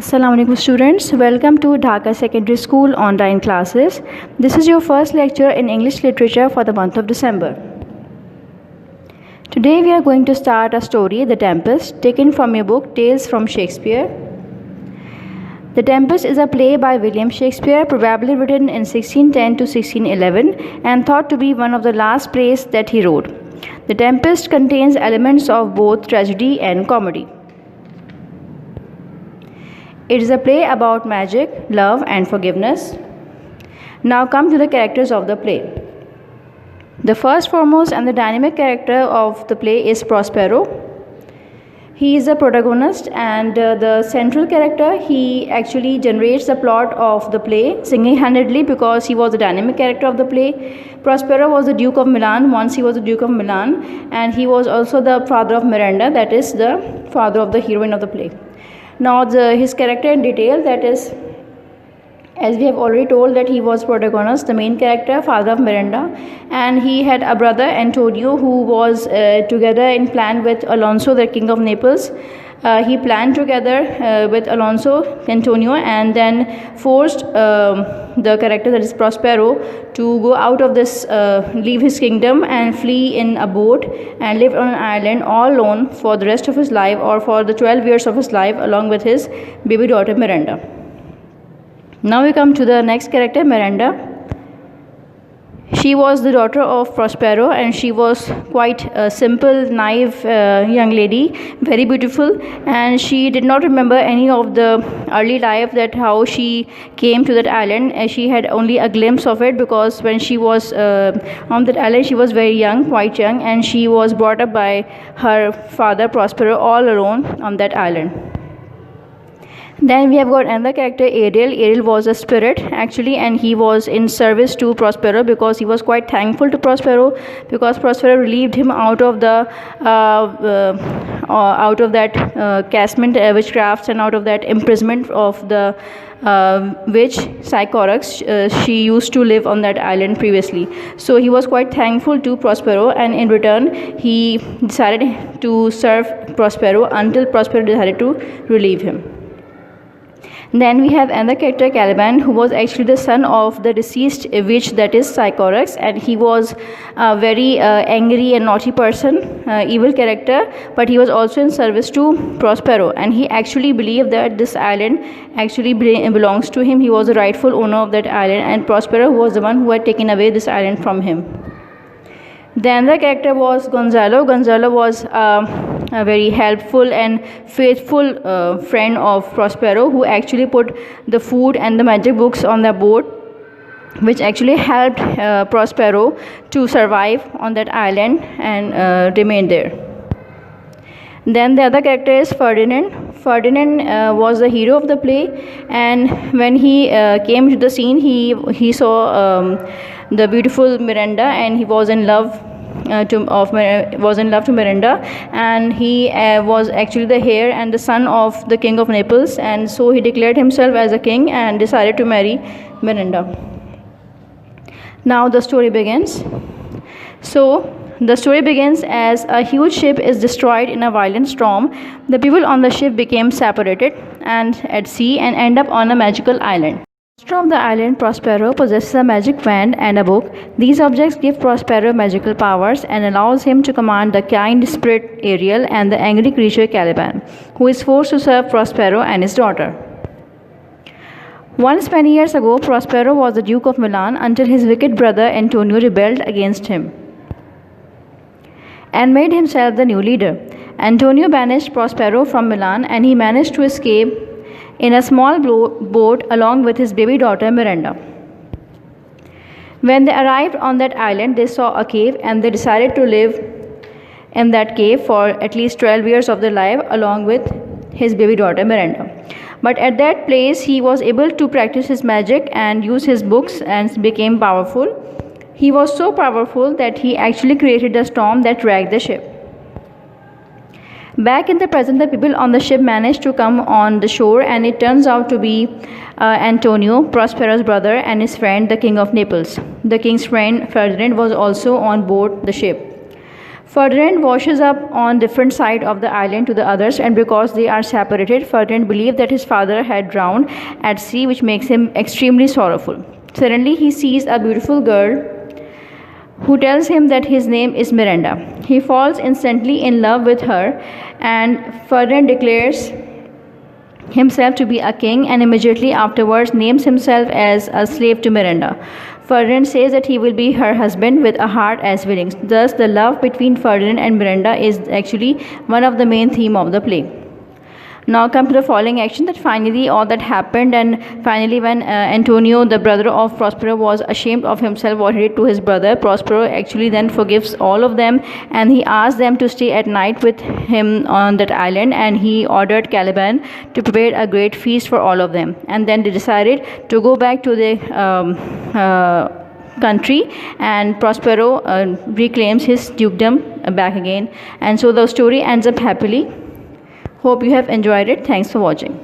Assalamu alaikum students, welcome to Dhaka Secondary School online classes. This is your first lecture in English literature for the month of December. Today we are going to start a story, The Tempest, taken from your book Tales from Shakespeare. The Tempest is a play by William Shakespeare, probably written in 1610 to 1611 and thought to be one of the last plays that he wrote. The Tempest contains elements of both tragedy and comedy. It is a play about magic, love, and forgiveness. Now come to the characters of the play. The first, foremost, and the dynamic character of the play is Prospero. He is the protagonist and the central character. He actually generates the plot of the play single-handedly because he was the dynamic character of the play. Prospero was the Duke of Milan. Once he was the Duke of Milan, and he was also the father of Miranda, that is the father of the heroine of the play. Now his character in detail, that is, as we have already told, that he was protagonist, the main character, father of Miranda, and he had a brother Antonio who was together in plan with Alonso, the king of Naples. He planned together with Antonio, and then forced the character, that is Prospero, to go out of this, leave his kingdom and flee in a boat and live on an island all alone for the rest of his life, or for the 12 years of his life, along with his baby daughter Miranda. Now we come to the next character, Miranda. She was the daughter of Prospero, and she was quite a simple, naive young lady, very beautiful, and she did not remember any of the early life, that how she came to that island. She had only a glimpse of it because when she was on that island, she was very young, quite young, and she was brought up by her father Prospero all alone on that island. Then we have got another character, Ariel. Ariel was a spirit actually, and he was in service to Prospero because he was quite thankful to Prospero, because Prospero relieved him out of the casement, witchcrafts, and out of that imprisonment of the witch Sycorax. She used to live on that island previously, so he was quite thankful to Prospero, and in return he decided to serve Prospero until Prospero decided to relieve him. Then we have another character, Caliban, who was actually the son of the deceased witch, that is Sycorax, and he was a very angry and naughty person, evil character, but he was also in service to Prospero, and he actually believed that this island actually belongs to him. He was the rightful owner of that island, and Prospero was the one who had taken away this island from him. The other character was Gonzalo. Gonzalo was a very helpful and faithful friend of Prospero, who actually put the food and the magic books on the boat, which actually helped Prospero to survive on that island and remain there. Then the other character is Ferdinand. Ferdinand was the hero of the play, and when he came to the scene, he saw the beautiful Miranda, and he was in love to Miranda, and he was actually the heir and the son of the king of Naples, and so he declared himself as a king and decided to marry Miranda. Now the story begins. The story begins as a huge ship is destroyed in a violent storm. The people on the ship became separated and at sea and end up on a magical island. The master of the island, Prospero, possesses a magic wand and a book. These objects give Prospero magical powers and allows him to command the kind spirit Ariel and the angry creature Caliban, who is forced to serve Prospero and his daughter. Once many years ago, Prospero was the Duke of Milan until his wicked brother Antonio rebelled against him and made himself the new leader. Antonio banished Prospero from Milan, and he managed to escape in a small boat along with his baby daughter Miranda. When they arrived on that island, they saw a cave, and they decided to live in that cave for at least 12 years of their life along with his baby daughter Miranda. But at that place, he was able to practice his magic and use his books and became powerful. He was so powerful that he actually created a storm that wrecked the ship. Back in the present, the people on the ship managed to come on the shore, and it turns out to be Antonio, Prospero's brother, and his friend, the king of Naples. The king's friend, Ferdinand, was also on board the ship. Ferdinand washes up on different side of the island to the others, and because they are separated, Ferdinand believes that his father had drowned at sea, which makes him extremely sorrowful. Suddenly, he sees a beautiful girl who tells him that his name is Miranda. He falls instantly in love with her, and Ferdinand declares himself to be a king and immediately afterwards names himself as a slave to Miranda. Ferdinand says that he will be her husband with a heart as willing. Thus, the love between Ferdinand and Miranda is actually one of the main theme of the play. Now come to the following action, that finally all that happened, and finally when Antonio, the brother of Prospero, was ashamed of himself what he did to his brother, Prospero actually then forgives all of them, and he asked them to stay at night with him on that island, and he ordered Caliban to prepare a great feast for all of them. And then they decided to go back to the country, and Prospero reclaims his dukedom back again. And so the story ends up happily. Hope you have enjoyed it. Thanks for watching.